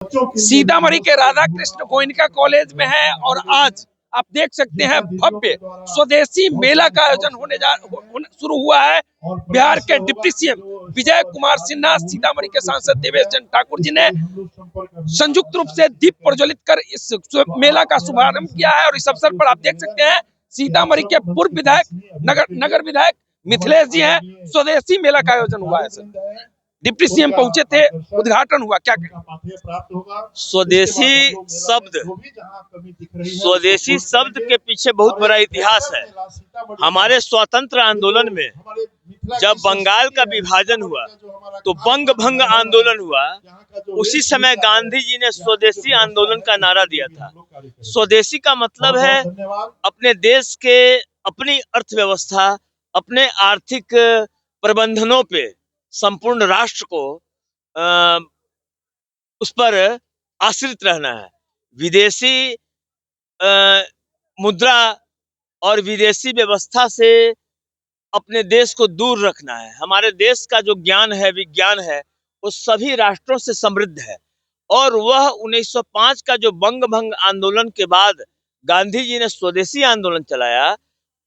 सीतामढ़ी के राधा कृष्ण गोयनका कॉलेज में है और आज आप देख सकते हैं भव्य स्वदेशी मेला का आयोजन शुरू हुआ है। बिहार के डिप्टी सीएम विजय कुमार सिन्हा, सीतामढ़ी के सांसद देवेश चंद्र ठाकुर जी ने संयुक्त रूप से दीप प्रज्वलित कर इस मेला का शुभारंभ किया है। और इस अवसर पर आप देख सकते हैं सीतामढ़ी के पूर्व विधायक नगर विधायक मिथिलेश जी हैं। स्वदेशी मेला का आयोजन हुआ है सर, डिप्टी सीएम पहुंचे थे, उद्घाटन हुआ, क्या कहें? स्वदेशी शब्द के पीछे बहुत बड़ा इतिहास है। हमारे स्वतंत्र आंदोलन में जब बंगाल का विभाजन हुआ तो बंग भंग आंदोलन हुआ। उसी समय गांधी जी ने स्वदेशी आंदोलन का नारा दिया था। स्वदेशी का मतलब है अपने देश के, अपनी अर्थव्यवस्था, अपने आर्थिक प्रबंधनों पे संपूर्ण राष्ट्र को उस पर आश्रित रहना है। विदेशी मुद्रा और विदेशी व्यवस्था से अपने देश को दूर रखना है। हमारे देश का जो ज्ञान है, विज्ञान है, वो सभी राष्ट्रों से समृद्ध है। और वह 1905 का जो बंग भंग आंदोलन के बाद गांधी जी ने स्वदेशी आंदोलन चलाया,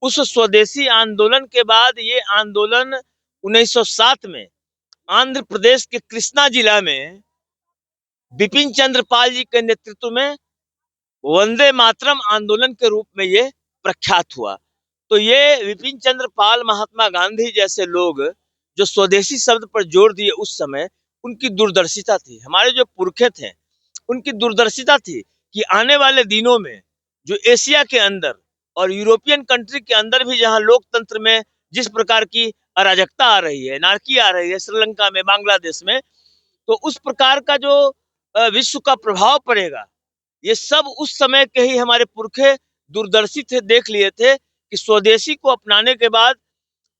उस स्वदेशी आंदोलन के बाद ये आंदोलन 1907 में आंध्र प्रदेश के कृष्णा जिला में बिपिन चंद्र पाल जी के नेतृत्व में वंदे मातरम आंदोलन के रूप में ये प्रख्यात हुआ। तो ये विपिन चंद्र पाल, महात्मा गांधी जैसे लोग जो स्वदेशी शब्द पर जोर दिए, उस समय उनकी दूरदर्शिता थी। हमारे जो पुरखे थे उनकी दूरदर्शिता थी कि आने वाले दिनों में जो एशिया के अंदर और यूरोपियन कंट्री के अंदर भी जहां लोकतंत्र में जिस प्रकार की अराजकता आ रही है, नारकी आ रही है, श्रीलंका में, बांग्लादेश में, तो उस प्रकार का जो विश्व का प्रभाव पड़ेगा, ये सब उस समय के ही हमारे पुरखे दूरदर्शी थे, देख लिए थे कि स्वदेशी को अपनाने के बाद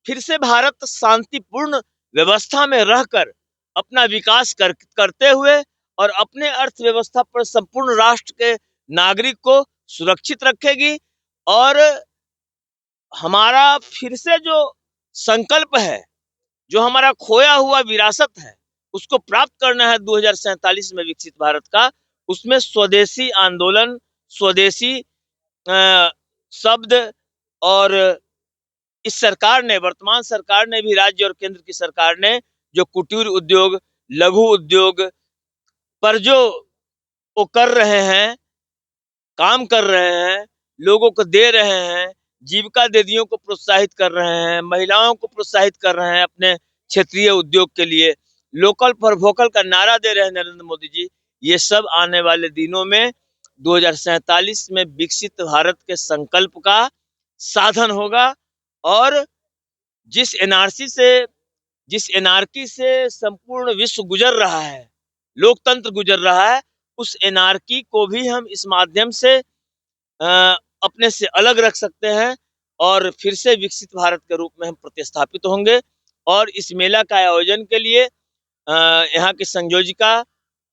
फिर से भारत शांतिपूर्ण व्यवस्था में रहकर अपना विकास करते हुए और अपने अर्थव्यवस्था पर संपूर्ण राष्ट्र के नागरिक को सुरक्षित रखेगी। और हमारा फिर से जो संकल्प है, जो हमारा खोया हुआ विरासत है, उसको प्राप्त करना है 2047 में विकसित भारत का। उसमें स्वदेशी आंदोलन, स्वदेशी शब्द, और इस सरकार ने, वर्तमान सरकार ने भी, राज्य और केंद्र की सरकार ने जो कुटीर उद्योग, लघु उद्योग पर जो वो कर रहे हैं, काम कर रहे हैं, लोगों को दे रहे हैं, जीविका दीदियों को प्रोत्साहित कर रहे हैं, महिलाओं को प्रोत्साहित कर रहे हैं अपने क्षेत्रीय उद्योग के लिए, लोकल फॉर वोकल का नारा दे रहे हैं नरेंद्र मोदी जी। ये सब आने वाले दिनों में 2047 में विकसित भारत के संकल्प का साधन होगा। और जिस एनार्की से संपूर्ण विश्व गुजर रहा है, लोकतंत्र गुजर रहा है, उस एनार्की को भी हम इस माध्यम से अपने से अलग रख सकते हैं और फिर से विकसित भारत के रूप में हम प्रतिस्थापित होंगे। और इस मेला का आयोजन के लिए यहाँ की संयोजिका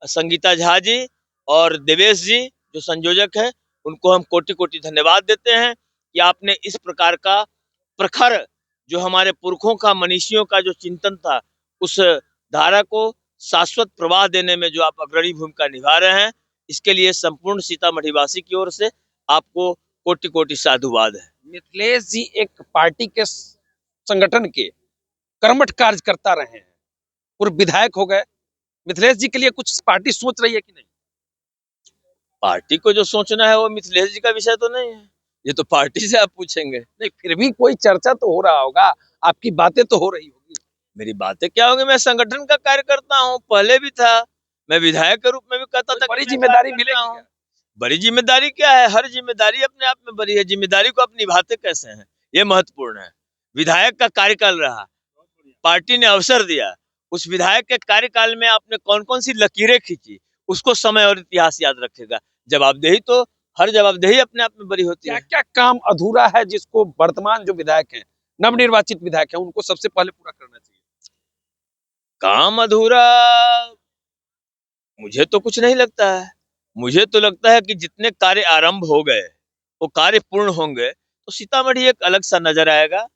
संगीता झा जी और देवेश जी जो संयोजक हैं, उनको हम कोटि कोटि धन्यवाद देते हैं कि आपने इस प्रकार का प्रखर, जो हमारे पुरखों का, मनीषियों का जो चिंतन था, उस धारा को शाश्वत प्रवाह देने में जो आप अग्रणी भूमिका निभा रहे हैं, इसके लिए संपूर्ण सीतामढ़ी वासी की ओर से आपको कोटि कोटि साधुवाद है। मिथिलेश जी एक पार्टी के संगठन के कर्मठ कार्यकर्ता रहे हैं, पूर्व विधायक हो गए। मिथिलेश जी के लिए कुछ पार्टी सोच रही है कि नहीं? पार्टी को जो सोचना है वो मिथिलेश जी का विषय तो नहीं है, ये तो पार्टी से आप पूछेंगे। नहीं, फिर भी कोई चर्चा तो हो रहा होगा, आपकी बातें तो हो रही होगी। मेरी बातें क्या होंगी? मैं संगठन का कार्यकर्ता हूँ, पहले भी था, मैं विधायक के रूप में भी कहता था। बड़ी जिम्मेदारी मिलेगी। बड़ी जिम्मेदारी क्या है? हर जिम्मेदारी अपने आप में बड़ी है। जिम्मेदारी को आप निभाते कैसे हैं, ये महत्वपूर्ण है। विधायक का कार्यकाल रहा, पार्टी ने अवसर दिया, उस विधायक के कार्यकाल में आपने कौन कौन सी लकीरें खींची, उसको समय और इतिहास याद रखेगा। जवाबदेही तो, हर जवाबदेही अपने आप में बड़ी होती है। क्या काम अधूरा है जिसको वर्तमान जो विधायक हैं, नवनिर्वाचित विधायक हैं, उनको सबसे पहले पूरा करना चाहिए? काम अधूरा मुझे तो कुछ नहीं लगता है। मुझे तो लगता है कि जितने कार्य आरंभ हो गए वो कार्य पूर्ण होंगे तो सीतामढ़ी एक अलग सा नजर आएगा।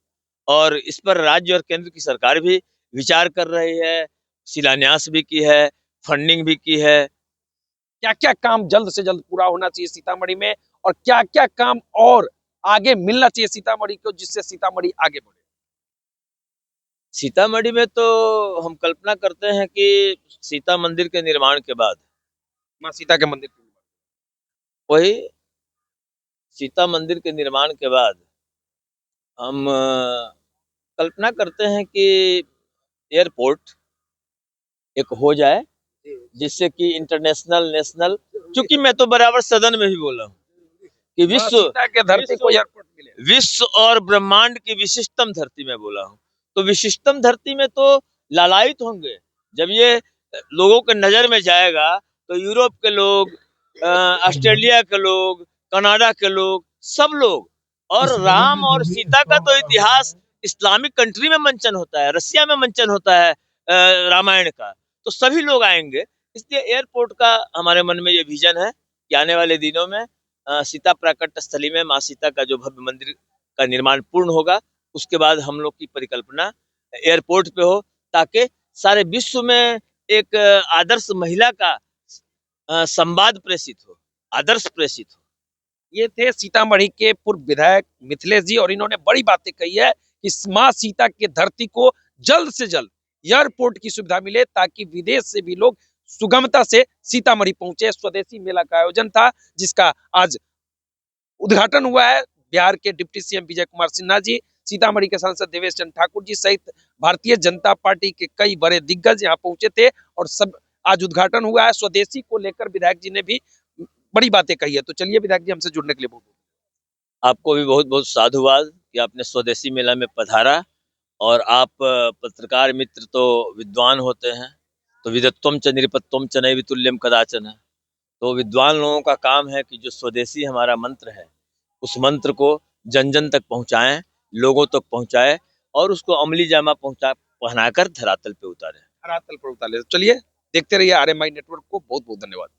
और इस पर राज्य और केंद्र की सरकार भी विचार कर रही है, शिलान्यास भी की है, फंडिंग भी की है। क्या क्या काम जल्द से जल्द पूरा होना चाहिए सीतामढ़ी में, और क्या क्या काम और आगे मिलना चाहिए सीतामढ़ी को, जिससे सीतामढ़ी आगे बढ़े। सीतामढ़ी में तो हम कल्पना करते हैं कि सीता मंदिर के निर्माण के बाद, माँ सीता के मंदिर की। वही सीता मंदिर के निर्माण के बाद हम कल्पना करते हैं कि एयरपोर्ट एक हो जाए, जिससे कि इंटरनेशनल नेशनल, क्योंकि मैं तो बराबर सदन में भी बोला हूँ कि माँ सीता के धरती को एयरपोर्ट मिले। विश्व और ब्रह्मांड की विशिष्टतम धरती में बोला हूँ, तो विशिष्टतम धरती में तो लालायित होंगे जब ये लोगों के नजर में जाएगा। तो यूरोप के लोग, ऑस्ट्रेलिया के लोग, कनाडा के लोग, सब लोग, और राम और सीता का तो इतिहास इस्लामिक कंट्री में मंचन होता है, रसिया में मंचन होता है रामायण का, तो सभी लोग आएंगे। इसलिए एयरपोर्ट का हमारे मन में ये विजन है कि आने वाले दिनों में सीता प्राकट्य स्थली में माँ सीता का जो भव्य मंदिर का निर्माण पूर्ण होगा, उसके बाद हम लोग की परिकल्पना एयरपोर्ट पे हो, ताकि सारे विश्व में एक आदर्श महिला का संवाद प्रेषित हो, आदर्श प्रेषित हो। ये थे सीतामढ़ी के पूर्व विधायक मिथिलेश जी, और इन्होंने बड़ी बातें कही है कि माँ सीता के धरती को जल्द से जल्द एयरपोर्ट की सुविधा मिले, ताकि विदेश से भी लोग सुगमता से सीतामढ़ी पहुंचे। स्वदेशी मेला का आयोजन था, जिसका आज उद्घाटन हुआ है। बिहार के डिप्टी सीएम विजय कुमार सिन्हा जी, सीतामढ़ी के सांसद देवेश चंद्र ठाकुर जी सहित भारतीय जनता पार्टी के कई बड़े दिग्गज यहाँ पहुंचे थे, और सब आज उद्घाटन हुआ है। स्वदेशी को लेकर विधायक जी ने भी बड़ी बातें कही है। तो चलिए विधायक जी, हमसे जुड़ने के लिए बहुत आपको भी बहुत बहुत साधुवाद कि आपने स्वदेशी मेला में पधारा, और आप पत्रकार मित्र तो विद्वान होते हैं, तो विदत्वम च निरपत्वम च नैव तुल्यम कदाचन है। तो विद्वान लोगों का काम है कि जो स्वदेशी हमारा मंत्र है, उस मंत्र को जन जन तक पहुंचाएं, लोगों तक पहुंचाएं, और उसको अमली जामा पहनाकर धरातल पे उतारें। धरातल पर उतारे। चलिए देखते रहिए आरएमआई नेटवर्क को। बहुत बहुत धन्यवाद।